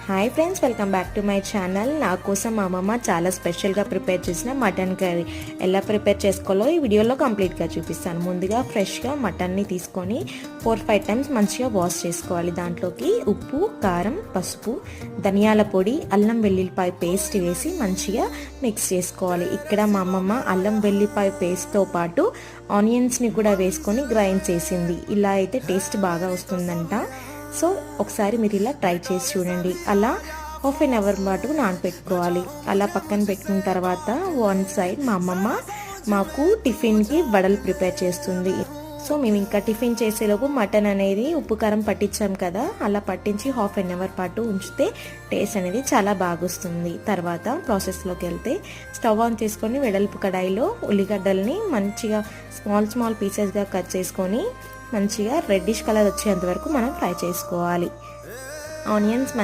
Hi friends, welcome back to my channel. నా కోసం మా అమ్మమ్మ చాలా స్పెషల్గా ప్రిపేర్ చేసిన మటన్ కర్రీ ఎలా ప్రిపేర్ చేసుకోవాలో ఈ వీడియోలో కంప్లీట్గా చూపిస్తాను. ముందుగా ఫ్రెష్గా మటన్ని తీసుకొని 4-5 టైమ్స్ మంచిగా వాష్ చేసుకోవాలి. దాంట్లోకి ఉప్పు, కారం, పసుపు, ధనియాల పొడి, అల్లం వెల్లుల్లిపాయ పేస్ట్ వేసి మంచిగా మిక్స్ చేసుకోవాలి. ఇక్కడ మా అమ్మమ్మ అల్లం వెల్లుల్లిపాయ పేస్ట్తో పాటు ఆనియన్స్ని కూడా వేసుకొని గ్రైండ్ చేసింది. ఇలా అయితే టేస్ట్ బాగా వస్తుందంట. సో ఒకసారి మీరు ఇలా ట్రై చేసి చూడండి. అలా హాఫ్ అన్ అవర్ పాటు నానబెట్టుకోవాలి. అలా పక్కన పెట్టుకున్న తర్వాత వన్ సైడ్ మా అమ్మమ్మ మాకు టిఫిన్కి వడలు ప్రిపేర్ చేస్తుంది. సో మేము ఇంకా టిఫిన్ చేసేలోపు మటన్ అనేది ఉప్పు కారం పట్టించాం కదా, అలా పట్టించి హాఫ్ అన్ అవర్ పాటు ఉంచితే టేస్ట్ అనేది చాలా బాగా వస్తుంది. తర్వాత ప్రాసెస్లోకి వెళ్తే స్టవ్ ఆన్ చేసుకొని వెడల్పు కడాయిలో ఉల్లిగడ్డల్ని మంచిగా స్మాల్ పీసెస్గా కట్ చేసుకొని మంచిగా రెడ్డిష్ కలర్ వచ్చేంత వరకు మనం ఫ్రై చేసుకోవాలి. ఆనియన్స్